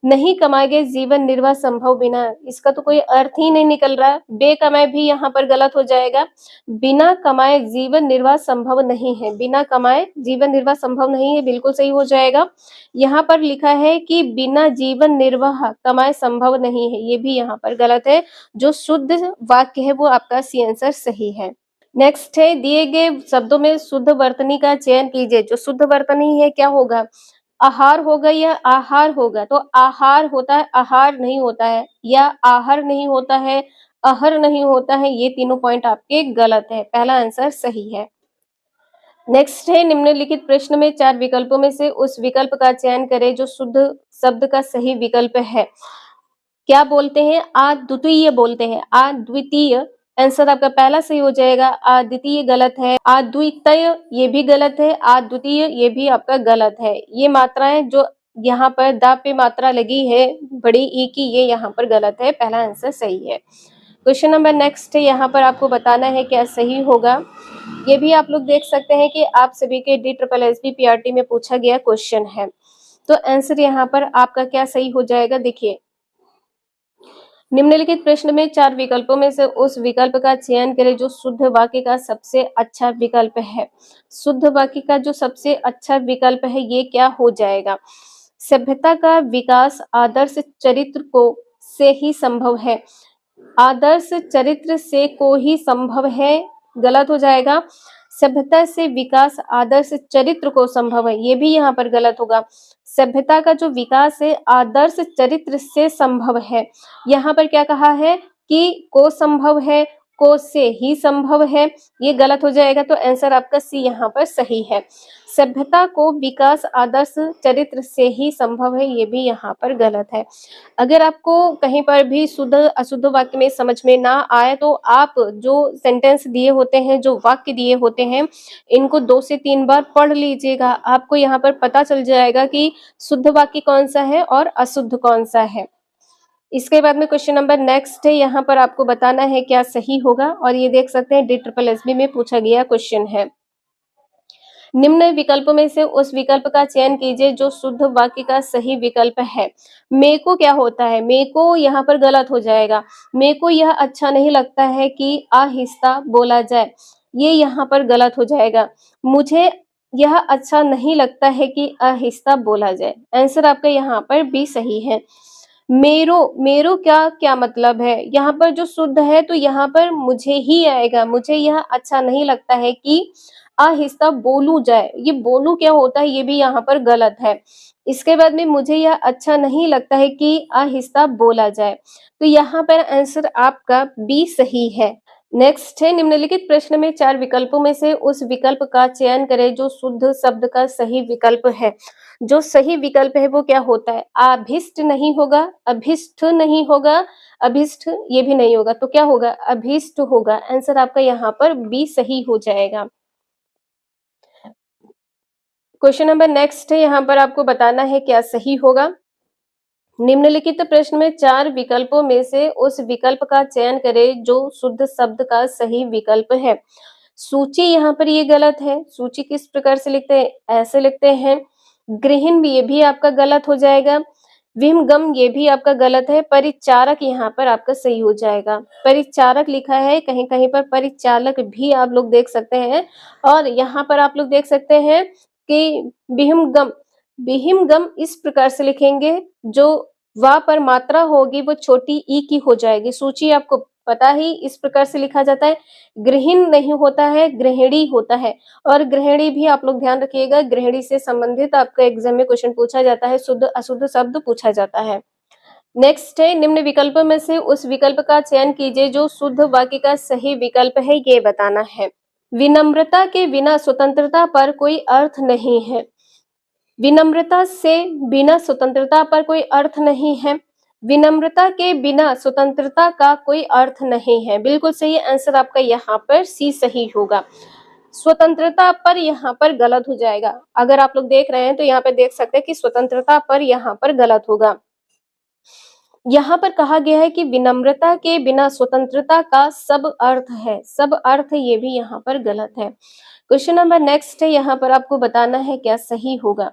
नहीं कमाए गए जीवन निर्वाह संभव बिना, इसका तो कोई अर्थ ही नहीं निकल रहा। बेकमाए भी यहाँ पर गलत हो जाएगा। बिना कमाए जीवन निर्वाह संभव नहीं है, बिना कमाए जीवन निर्वाह संभव नहीं है, बिल्कुल सही हो जाएगा। यहाँ पर लिखा है कि बिना जीवन निर्वाह कमाए संभव नहीं है, ये भी यहाँ पर गलत है। जो शुद्ध वाक्य है वो आपका सी आंसर सही है। नेक्स्ट है, दिए गए शब्दों में शुद्ध वर्तनी का चयन कीजिए। जो शुद्ध वर्तनी है क्या होगा? आहार होगा या आहार होगा? तो आहार होता है, आहार नहीं होता है, या आहर नहीं होता है, अहर नहीं होता है। ये तीनों पॉइंट आपके गलत है, पहला आंसर सही है। नेक्स्ट है, निम्नलिखित प्रश्न में 4 विकल्पों में से उस विकल्प का चयन करें जो शुद्ध शब्द का सही विकल्प है। क्या बोलते हैं? अद्वितीय बोलते हैं, अद्वितीय। आंसर आपका पहला सही हो जाएगा। अद्वितीय गलत है, अद्वितीय ये भी गलत है, अद्वितीय ये भी आपका गलत है। ये मात्राएं जो यहाँ पर द पे मात्रा लगी है बड़ी ई की, ये यहाँ पर गलत है, पहला आंसर सही है। क्वेश्चन नंबर नेक्स्ट है, यहाँ पर आपको बताना है क्या सही होगा। ये भी आप लोग देख सकते हैं कि आप सभी के DSSB-PRT में पूछा गया क्वेश्चन है। तो आंसर यहाँ पर आपका क्या सही हो जाएगा? देखिए, निम्नलिखित प्रश्न में 4 विकल्पों में से उस विकल्प का चयन करें जो शुद्ध वाक्य का सबसे अच्छा विकल्प है। शुद्ध वाक्य का जो सबसे अच्छा विकल्प है ये क्या हो जाएगा? सभ्यता का विकास आदर्श चरित्र को से ही संभव है। आदर्श चरित्र से को ही संभव है, गलत हो जाएगा। सभ्यता से विकास आदर्श चरित्र को संभव है, ये भी यहाँ पर गलत होगा। सभ्यता का जो विकास है आदर्श चरित्र से संभव है। यहाँ पर क्या कहा है कि को संभव है, को से ही संभव है, ये गलत हो जाएगा। तो आंसर आपका सी यहाँ पर सही है। सभ्यता को विकास आदर्श चरित्र से ही संभव है, ये भी यहाँ पर गलत है। अगर आपको कहीं पर भी शुद्ध अशुद्ध वाक्य में समझ में ना आए तो आप जो सेंटेंस दिए होते हैं, जो वाक्य दिए होते हैं, इनको 2 से 3 बार पढ़ लीजिएगा। आपको यहाँ पर पता चल जाएगा कि शुद्ध वाक्य कौन सा है और अशुद्ध कौन सा है। इसके बाद में क्वेश्चन नंबर नेक्स्ट है, यहाँ पर आपको बताना है क्या सही होगा। और ये देख सकते हैं DSSB में पूछा गया क्वेश्चन है। निम्न विकल्पों में से उस विकल्प का चयन कीजिए जो शुद्ध वाक्य का सही विकल्प है। मेको क्या होता है? मेको यहाँ पर गलत हो जाएगा। मेको यह अच्छा नहीं लगता है कि आहिस्ता बोला जाए, ये यहाँ पर गलत हो जाएगा। मुझे यह अच्छा नहीं लगता है कि आहिस्ता बोला जाए, आंसर आपका यहाँ पर बी सही है। मेरो मेरो क्या क्या मतलब है? यहाँ पर जो शुद्ध है तो यहाँ पर मुझे ही आएगा। मुझे यह अच्छा नहीं लगता है कि आहिस्ता बोलू जाए, ये बोलू क्या होता है, ये भी यहाँ पर गलत है। इसके बाद में मुझे यह अच्छा नहीं लगता है कि आहिस्ता बोला जाए, तो यहाँ पर आंसर आपका बी सही है। नेक्स्ट है, निम्नलिखित प्रश्न में 4 विकल्पों में से उस विकल्प का चयन करें जो शुद्ध शब्द का सही विकल्प है। जो सही विकल्प है वो क्या होता है? आभिष्ट नहीं होगा, अभिष्ट नहीं होगा, अभिष्ट ये भी नहीं होगा, तो क्या होगा? अभिष्ट होगा। आंसर आपका यहाँ पर बी सही हो जाएगा। क्वेश्चन नंबर नेक्स्ट है, यहाँ पर आपको बताना है क्या सही होगा। निम्नलिखित प्रश्न में 4 विकल्पों में से उस विकल्प का चयन करें जो शुद्ध शब्द का सही विकल्प है। सूची यहाँ पर ये गलत है। सूची किस प्रकार से लिखते हैं? ऐसे लिखते हैं। गृहिण ये भी आपका गलत हो जाएगा। विहंगम ये भी आपका गलत है। परिचारक यहाँ पर आपका सही हो जाएगा। परिचारक लिखा है, कहीं कहीं पर परिचालक भी आप लोग देख सकते हैं। और यहाँ पर आप लोग देख सकते हैं कि विहंगम, विहिमगम इस प्रकार से लिखेंगे, जो वा पर मात्रा होगी वो छोटी ई की हो जाएगी। सूची आपको पता ही इस प्रकार से लिखा जाता है। गृहिण नहीं होता है, गृहिणी होता है। और गृहिणी भी आप लोग ध्यान रखिएगा, गृहिणी से संबंधित आपका एग्जाम में क्वेश्चन पूछा जाता है, शुद्ध अशुद्ध शब्द पूछा जाता है। नेक्स्ट है, निम्न विकल्पों में से उस विकल्प का चयन कीजिए जो शुद्ध वाक्य का सही विकल्प है, ये बताना है। विनम्रता के बिना स्वतंत्रता पर कोई अर्थ नहीं है। विनम्रता से बिना स्वतंत्रता पर कोई अर्थ नहीं है। विनम्रता के बिना स्वतंत्रता का कोई अर्थ नहीं है। बिल्कुल सही आंसर आपका यहाँ पर सी सही होगा। स्वतंत्रता पर यहाँ पर गलत हो जाएगा। अगर आप लोग देख रहे हैं तो यहाँ पे देख सकते हैं कि स्वतंत्रता पर यहाँ पर गलत होगा। यहाँ पर कहा गया है कि विनम्रता के बिना स्वतंत्रता का सब अर्थ है। सब अर्थ ये भी यहाँ पर गलत है। क्वेश्चन नंबर नेक्स्ट है, यहाँ पर आपको बताना है क्या सही होगा।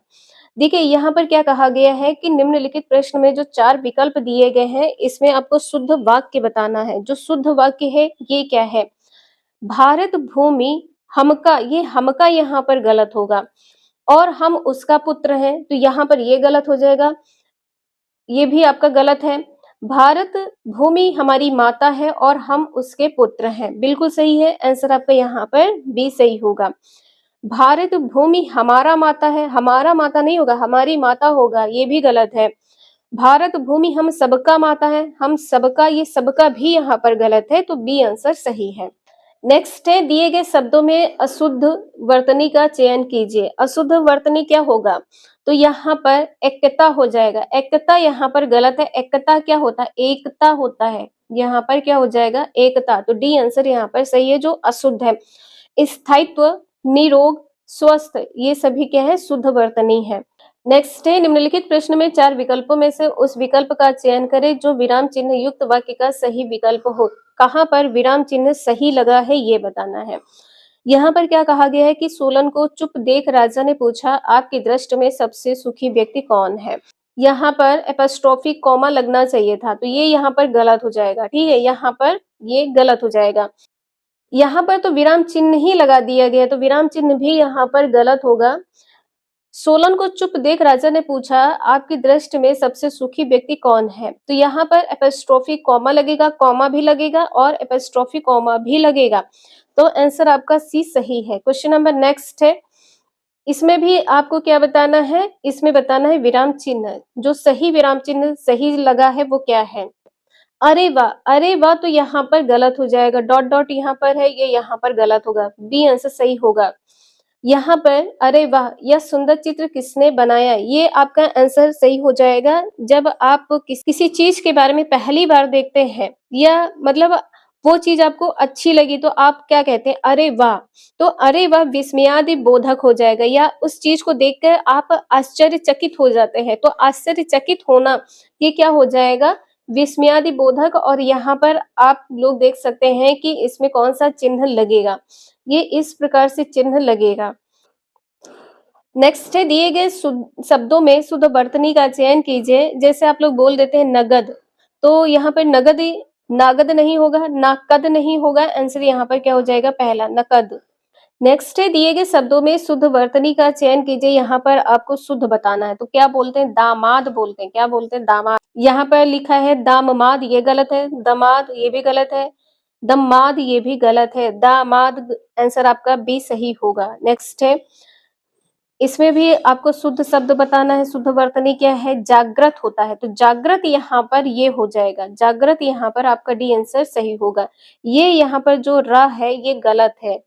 देखिए यहाँ पर क्या कहा गया है कि निम्नलिखित प्रश्न में जो 4 विकल्प दिए गए हैं इसमें आपको शुद्ध वाक्य बताना है। जो शुद्ध वाक्य है ये क्या है? भारत भूमि हमका, ये हमका यहाँ पर गलत होगा। और हम उसका पुत्र हैं, तो यहाँ पर ये गलत हो जाएगा। ये भी आपका गलत है। भारत भूमि हमारी माता है और हम उसके पुत्र हैं, बिल्कुल सही है। आंसर आपका यहाँ पर बी सही होगा। भारत भूमि हमारा माता है, हमारा माता नहीं होगा, हमारी माता होगा, ये भी गलत है। भारत भूमि हम सबका माता है, हम सबका, ये सबका भी यहाँ पर गलत है, तो बी आंसर सही है। नेक्स्ट है, दिए गए शब्दों में अशुद्ध वर्तनी का चयन कीजिए। अशुद्ध वर्तनी क्या होगा? तो यहाँ पर एकता हो जाएगा। एकता यहाँ पर गलत है। एकता क्या होता है? एकता होता है। यहाँ पर क्या हो जाएगा? एकता। तो डी आंसर यहाँ पर सही है, जो अशुद्ध है। स्थायित्व, निरोग, स्वस्थ, ये सभी क्या है? शुद्ध वर्तनी है। नेक्स्ट है, निम्नलिखित प्रश्न में 4 विकल्पों में से उस विकल्प का चयन करें जो विराम चिन्ह युक्त वाक्य का सही विकल्प हो। कहाँ पर विराम चिन्ह सही लगा है ये बताना है। यहाँ पर क्या कहा गया है कि सोलन को चुप देख राजा ने पूछा, आपकी दृष्टि में सबसे सुखी व्यक्ति कौन है? यहाँ पर एपोस्ट्रोफी कॉमा लगना चाहिए था, तो ये यहाँ पर गलत हो जाएगा। ठीक है, यहाँ पर ये गलत हो जाएगा। यहाँ पर तो विराम चिन्ह ही लगा दिया गया, तो विराम चिन्ह भी यहाँ पर गलत होगा। सोलन को चुप देख राजा ने पूछा, आपकी दृष्टि में सबसे सुखी व्यक्ति कौन है? तो यहाँ पर एपोस्ट्रोफी कॉमा लगेगा, कॉमा भी लगेगा और एपोस्ट्रोफी कॉमा भी लगेगा। तो आंसर आपका सी सही है। क्वेश्चन नंबर नेक्स्ट है, इसमें भी आपको क्या बताना है? इसमें बताना है विराम चिन्ह। जो सही विराम चिन्ह सही लगा है वो क्या है? अरे वाह! अरे वाह! तो यहाँ पर गलत हो जाएगा, डॉट डॉट यहाँ पर है, ये यहाँ पर गलत होगा, बी आंसर सही होगा। यहाँ पर अरे वाह! यह सुंदर चित्र किसने बनाया? ये आपका आंसर सही हो जाएगा। जब आप किसी चीज के बारे में पहली बार देखते हैं या मतलब वो चीज आपको अच्छी लगी तो आप क्या कहते हैं? अरे वाह! तो अरे वाह विस्मयादि बोधक हो जाएगा, या उस चीज को देखकर आप आश्चर्यचकित हो जाते हैं। तो आश्चर्यचकित होना ये क्या हो जाएगा? विस्मयादि बोधक। और यहाँ पर आप लोग देख सकते हैं कि इसमें कौन सा चिन्ह लगेगा। ये इस प्रकार से चिन्ह लगेगा। नेक्स्ट है, दिए गए शब्दों में शुद्ध वर्तनी का चयन कीजिए। जैसे आप लोग बोल देते हैं नगद, तो यहाँ पर नगद नागद नहीं होगा, नाकद नहीं होगा। आंसर यहाँ पर क्या हो जाएगा? पहला नकद। नेक्स्ट है, दिए गए शब्दों में शुद्ध वर्तनी का चयन कीजिए। यहाँ पर आपको शुद्ध बताना है, तो क्या बोलते हैं? दामाद बोलते हैं। क्या बोलते हैं? दामाद। यहाँ पर लिखा है दाममाद, ये गलत है। दमाद ये भी गलत है। दमाद ये भी गलत है। दामाद आंसर आपका बी सही होगा। नेक्स्ट है, इसमें भी आपको शुद्ध शब्द बताना है। शुद्ध वर्तनी क्या है? जागृत होता है, तो जागृत यहाँ पर ये हो जाएगा। जागृत यहाँ पर आपका डी आंसर सही होगा। ये यहाँ पर जो र है ये गलत है।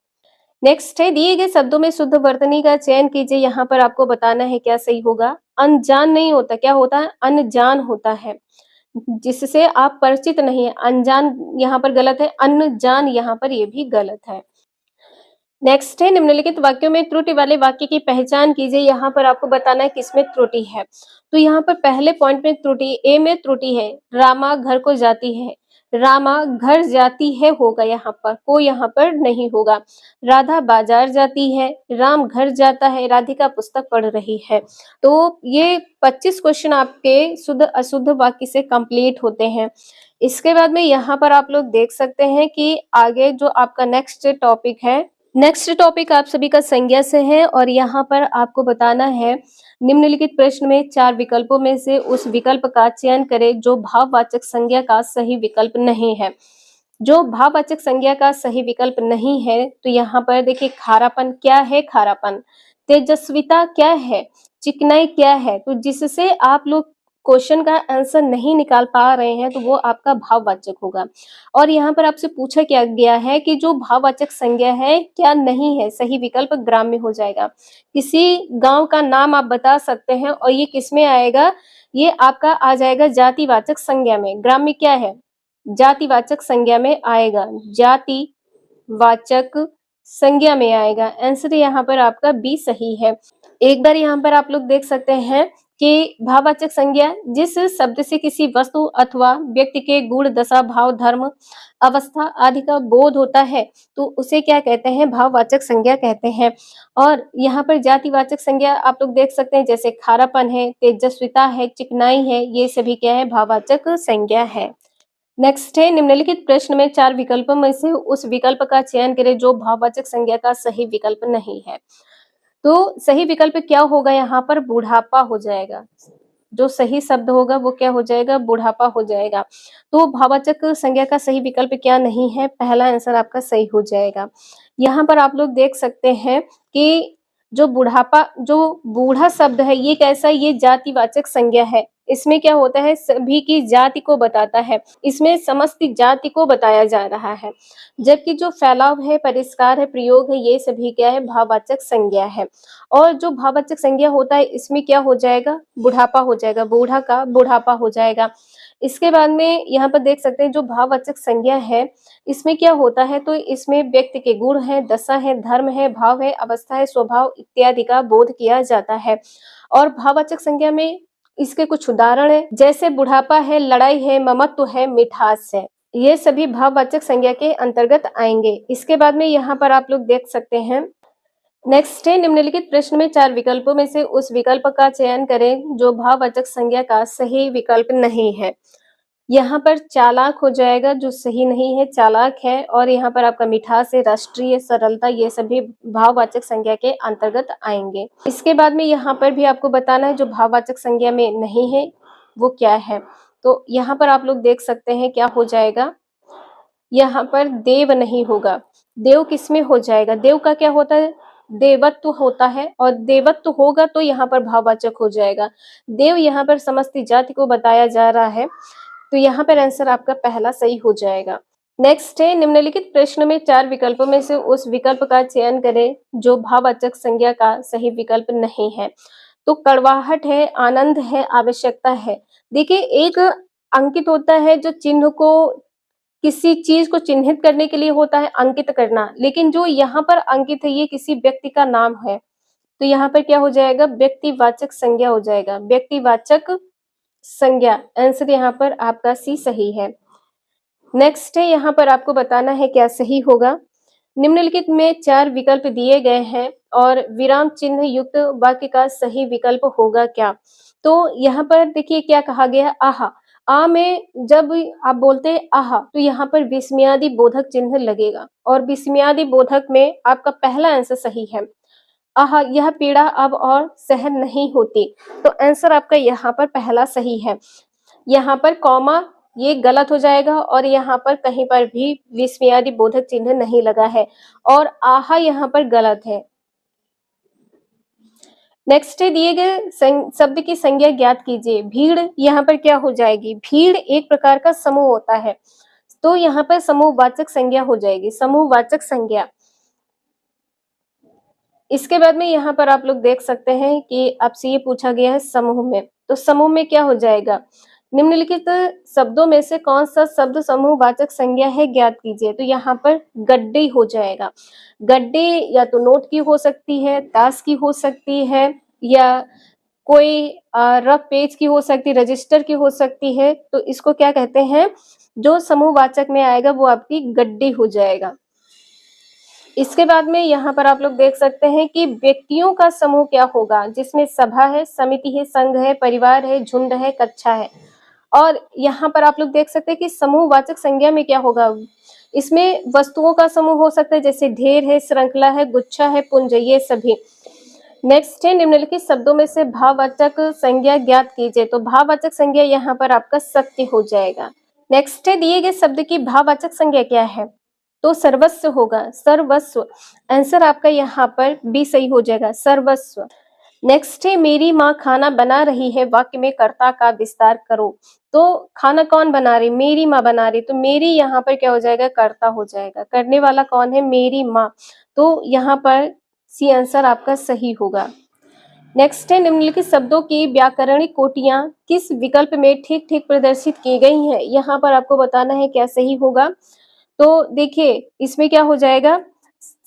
नेक्स्ट है, दिए गए शब्दों में शुद्ध वर्तनी का चयन कीजिए। यहाँ पर आपको बताना है क्या सही होगा। अनजान नहीं होता, क्या होता है? अनजान होता है, जिससे आप परिचित नहीं है। अनजान यहाँ पर गलत है, अनजान यहाँ पर ये भी गलत है। नेक्स्ट है, निम्नलिखित वाक्यों में त्रुटि वाले वाक्य की पहचान कीजिए। यहाँ पर आपको बताना है किसमें त्रुटि है। तो यहाँ पर पहले पॉइंट में त्रुटि, ए में त्रुटि है। रामा घर को जाती है, रामा घर जाती है होगा यहाँ पर, को यहाँ पर नहीं होगा। राधा बाजार जाती है, राम घर जाता है, राधिका पुस्तक पढ़ रही है। तो ये 25 क्वेश्चन आपके शुद्ध अशुद्ध वाक्य से कंप्लीट होते हैं। इसके बाद में यहाँ पर आप लोग देख सकते हैं कि आगे जो आपका नेक्स्ट टॉपिक है, नेक्स्ट टॉपिक आप सभी का संज्ञा से है। और यहाँ पर आपको बताना है, निम्नलिखित प्रश्न में 4 विकल्पों में से उस विकल्प का चयन करें जो भाववाचक संज्ञा का सही विकल्प नहीं है। जो भाववाचक संज्ञा का सही विकल्प नहीं है, तो यहाँ पर देखिए खारापन क्या है? खारापन। तेजस्विता क्या है? चिकनाई क्या है? तो जिससे आप लोग क्वेश्चन का आंसर नहीं निकाल पा रहे हैं तो वो आपका भाववाचक होगा। और यहाँ पर आपसे पूछा क्या गया है कि जो भाववाचक संज्ञा है क्या नहीं है, सही विकल्प ग्राम्य हो जाएगा। किसी गांव का नाम आप बता सकते हैं और ये किसमें आएगा? ये आपका आ जाएगा जातिवाचक संज्ञा में। ग्राम्य क्या है? जातिवाचक संज्ञा में आएगा, जातिवाचक संज्ञा में आएगा। आंसर यहाँ पर आपका बी सही है। एक बार यहाँ पर आप लोग देख सकते हैं कि भाववाचक संज्ञा जिस शब्द से किसी वस्तु अथवा व्यक्ति के गुण, दशा, भाव, धर्म, अवस्था आदि का बोध होता है तो उसे क्या कहते हैं? भाववाचक संज्ञा कहते हैं। और यहाँ पर जातिवाचक संज्ञा आप लोग देख सकते हैं, जैसे खारापन है, तेजस्विता है, चिकनाई है, ये सभी क्या है? भाववाचक संज्ञा है। नेक्स्ट है, निम्नलिखित प्रश्न में 4 विकल्पों में से उस विकल्प का चयन करें जो भाववाचक संज्ञा का सही विकल्प नहीं है। तो सही विकल्प क्या होगा? यहाँ पर बुढ़ापा हो जाएगा। जो सही शब्द होगा वो क्या हो जाएगा? बुढ़ापा हो जाएगा। तो भाववाचक संज्ञा का सही विकल्प क्या नहीं है? पहला आंसर आपका सही हो जाएगा। यहाँ पर आप लोग देख सकते हैं कि जो बुढ़ापा, जो बूढ़ा शब्द है ये कैसा? ये जातिवाचक संज्ञा है। इसमें क्या होता है? सभी की जाति को बताता है, इसमें समस्त जाति को बताया जा रहा है। जबकि जो फैलाव है, परिष्कार है, प्रयोग है, ये सभी क्या है? भाववाचक संज्ञा है। और जो भाववाचक संज्ञा होता है इसमें क्या हो जाएगा? बुढ़ापा हो जाएगा, बूढ़ा का बुढ़ापा हो जाएगा। इसके बाद में यहाँ पर देख सकते हैं जो भाववाचक संज्ञा है इसमें क्या होता है? तो इसमें व्यक्ति के गुण है, दशा है, धर्म है, भाव है, अवस्था है, स्वभाव इत्यादि का बोध किया जाता है। और भाववाचक संज्ञा में इसके कुछ उदाहरण है, जैसे बुढ़ापा है, लड़ाई है, ममत्व है, मिठास है, ये सभी भाववाचक संज्ञा के अंतर्गत आएंगे। इसके बाद में यहाँ पर आप लोग देख सकते हैं, नेक्स्ट है, निम्नलिखित प्रश्न में 4 विकल्पों में से उस विकल्प का चयन करें जो भाववाचक संज्ञा का सही विकल्प नहीं है। यहाँ पर चालाक हो जाएगा, जो सही नहीं है, चालाक है। और यहाँ पर आपका मिठास है, राष्ट्रीय, सरलता, ये सभी भाववाचक संज्ञा के अंतर्गत आएंगे। इसके बाद में यहाँ पर भी आपको बताना है जो भाववाचक संज्ञा में नहीं है वो क्या है। तो यहाँ पर आप लोग देख सकते हैं क्या हो जाएगा, यहाँ पर देव नहीं होगा। देव किसमें हो जाएगा? देव का क्या होता है? देवत्व होता है, और देवत्व होगा तो यहाँ पर भाववाचक हो जाएगा। देव यहाँ पर समस्त जाति को बताया जा रहा है, तो यहाँ पर आंसर आपका पहला सही हो जाएगा। नेक्स्ट है, निम्नलिखित प्रश्न में 4 विकल्पों में से उस विकल्प का चयन करें जो भाववाचक संज्ञा का सही विकल्प नहीं है। तो कड़वाहट है, आनंद है, आवश्यकता है। देखिए, एक अंकित होता है जो चिन्ह को, किसी चीज को चिन्हित करने के लिए होता है अंकित करना, लेकिन जो यहाँ पर अंकित है ये किसी व्यक्ति का नाम है, तो यहाँ पर क्या हो जाएगा? व्यक्तिवाचक संज्ञा हो जाएगा, व्यक्तिवाचक संज्ञा। आंसर यहाँ पर आपका सी सही है। नेक्स्ट है, यहाँ पर आपको बताना है क्या सही होगा। निम्नलिखित में 4 विकल्प दिए गए हैं और विराम चिन्ह युक्त वाक्य का सही विकल्प होगा क्या? तो यहाँ पर देखिए क्या कहा गया, आहा। आ में जब आप बोलते हैं आहा, तो यहाँ पर विस्मयादि बोधक चिन्ह लगेगा, और विस्मयादि बोधक में आपका पहला आंसर सही है। आहा, यह पीड़ा अब और सहन नहीं होती, तो आंसर आपका यहाँ पर पहला सही है। यहाँ पर कॉमा ये गलत हो जाएगा, और यहाँ पर कहीं पर भी विस्मयादि बोधक चिन्ह नहीं लगा है, और आहा यहाँ पर गलत है। नेक्स्ट है, दिए गए शब्द की संज्ञा ज्ञात कीजिए। भीड़ यहाँ पर क्या हो जाएगी? भीड़ एक प्रकार का समूह होता है, तो यहाँ पर समूहवाचक संज्ञा हो जाएगी, समूहवाचक संज्ञा। इसके बाद में यहाँ पर आप लोग देख सकते हैं कि आपसे ये पूछा गया है समूह में, तो समूह में क्या हो जाएगा? निम्नलिखित शब्दों में से कौन सा शब्द समूहवाचक संज्ञा है, ज्ञात कीजिए। तो यहाँ पर गड्डी हो जाएगा। गड्डी या तो नोट की हो सकती है, ताश की हो सकती है, या कोई रफ पेज की हो सकती है, रजिस्टर की हो सकती है। तो इसको क्या कहते हैं? जो समूहवाचक में आएगा वो आपकी गड्डी हो जाएगा। इसके बाद में यहाँ पर आप लोग देख सकते हैं कि व्यक्तियों का समूह क्या होगा, जिसमें सभा है, समिति है, संघ है, परिवार है, झुंड है, कक्षा है। और यहाँ पर आप लोग देख सकते हैं कि समूहवाचक संज्ञा में क्या होगा, इसमें वस्तुओं का समूह हो सकता है, जैसे ढेर है, श्रृंखला है, गुच्छा है, पुंज, ये सभी। नेक्स्ट है, निम्नलिखित शब्दों में से भाववाचक संज्ञा ज्ञात कीजिए। तो भाववाचक संज्ञा यहाँ पर आपका सत्य हो जाएगा। नेक्स्ट है, दिए गए शब्द की भाववाचक संज्ञा क्या है? तो सर्वस्व होगा, सर्वस्व। आंसर आपका यहाँ पर बी सही हो जाएगा, सर्वस्व। नेक्स्ट है, मेरी माँ खाना बना रही है, वाक्य में कर्ता का विस्तार करो। तो खाना कौन बना रही? मेरी माँ बना रही, तो मेरी यहाँ पर क्या हो जाएगा? कर्ता हो जाएगा। करने वाला कौन है? मेरी माँ। तो यहाँ पर सी आंसर आपका सही होगा। नेक्स्ट है, निम्नलिखित शब्दों की व्याकरणिक कोटियां किस विकल्प में ठीक ठीक प्रदर्शित की गई हैं? यहाँ पर आपको बताना है क्या सही होगा। तो देखिए, इसमें क्या हो जाएगा,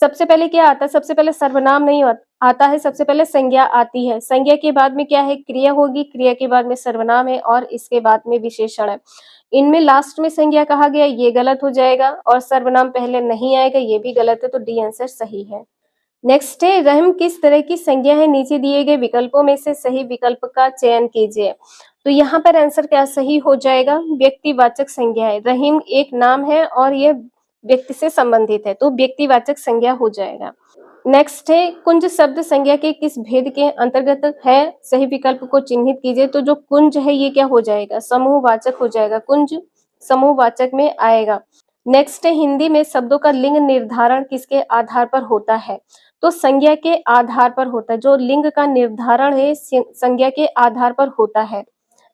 सबसे पहले क्या आता है? सबसे पहले सर्वनाम नहीं आता है, सबसे पहले संज्ञा आती है। संज्ञा के बाद में क्या है? क्रिया होगी, क्रिया के बाद में सर्वनाम है, और इसके बाद में विशेषण है। इनमें लास्ट में संज्ञा कहा गया, ये गलत हो जाएगा, और सर्वनाम पहले नहीं आएगा, ये भी गलत है, तो डी आंसर सही है। नेक्स्ट है, रहम किस तरह की संज्ञा है? नीचे दिए गए विकल्पों में से सही विकल्प का चयन कीजिए। तो यहाँ पर आंसर क्या सही हो जाएगा? व्यक्तिवाचक संज्ञा है। रहीम एक नाम है और यह व्यक्ति से संबंधित है, तो व्यक्तिवाचक संज्ञा हो जाएगा। नेक्स्ट है, कुंज शब्द संज्ञा के किस भेद के अंतर्गत है? सही विकल्प को चिन्हित कीजिए। तो जो कुंज है ये क्या हो जाएगा? समूहवाचक हो जाएगा, कुंज समूहवाचक में आएगा। नेक्स्ट है, हिंदी में शब्दों का लिंग निर्धारण किसके आधार पर होता है? तो संज्ञा के आधार पर होता है। जो लिंग का निर्धारण है संज्ञा के आधार पर होता है।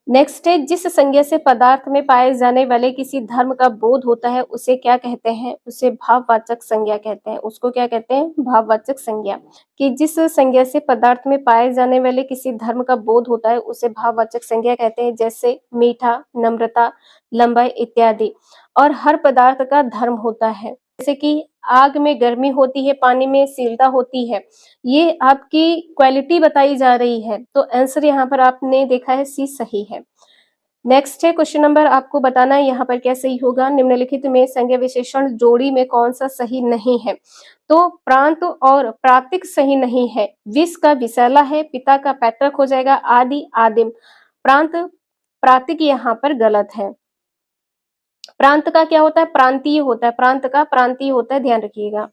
नेक्स्ट है, जिस संज्ञा से पदार्थ में पाए जाने वाले किसी धर्म का बोध होता है उसे क्या कहते हैं? उसे भाववाचक संज्ञा कहते हैं। उसको क्या कहते हैं? भाववाचक संज्ञा। कि जिस संज्ञा से पदार्थ में पाए जाने वाले किसी धर्म का बोध होता है उसे भाववाचक संज्ञा कहते हैं, जैसे मीठा, नम्रता, लंबाई इत्यादि। और हर पदार्थ का धर्म होता है, जैसे कि आग में गर्मी होती है, पानी में शीतलता होती है। ये आपकी क्वालिटी बताई जा रही है, तो आंसर यहाँ पर आपने देखा है सी सही है। नेक्स्ट है, क्वेश्चन नंबर आपको बताना है यहाँ पर क्या सही होगा। निम्नलिखित में संज्ञा विशेषण जोड़ी में कौन सा सही नहीं है? तो प्रांत और प्रातिक सही नहीं है। विष का विषैला है, पिता का पैतृक हो जाएगा, आदि आदिम। प्रांत प्रातिक यहाँ पर गलत है। प्रांत का क्या होता है? प्रांतीय होता है, प्रांत का प्रांतीय होता है, ध्यान रखिएगा।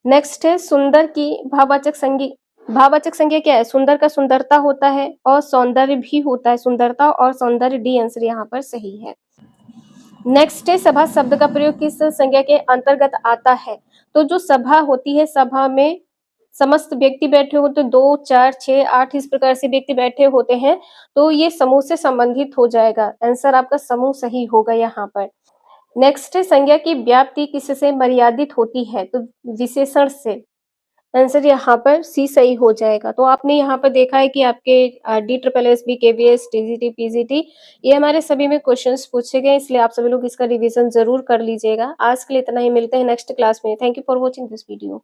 नेक्स्ट है सुंदर की भाववाचक संज्ञा। भाववाचक संज्ञा क्या है? सुंदर का सुंदरता होता है और सौंदर्य भी होता है, सुंदरता और सौंदर्य, डी आंसर यहाँ पर सही है। नेक्स्ट है सभा शब्द का प्रयोग किस संज्ञा के अंतर्गत आता है? तो जो सभा होती है, सभा में समस्त व्यक्ति बैठे होते, 2, 4, 6, 8 इस प्रकार से व्यक्ति बैठे होते हैं, तो ये समूह से संबंधित हो जाएगा। आंसर आपका समूह सही होगा यहाँ पर। नेक्स्ट है संज्ञा की व्याप्ति किससे मर्यादित होती है? तो विशेषण से। आंसर यहाँ पर सी सही हो जाएगा। तो आपने यहाँ पर देखा है कि आपके D triple S B, KVS, TGT, PGT ये हमारे सभी में क्वेश्चंस पूछे गए, इसलिए आप सभी लोग इसका रिवीजन जरूर कर लीजिएगा। आज के लिए इतना ही, मिलते हैं नेक्स्ट क्लास में। Thank you for watching this video.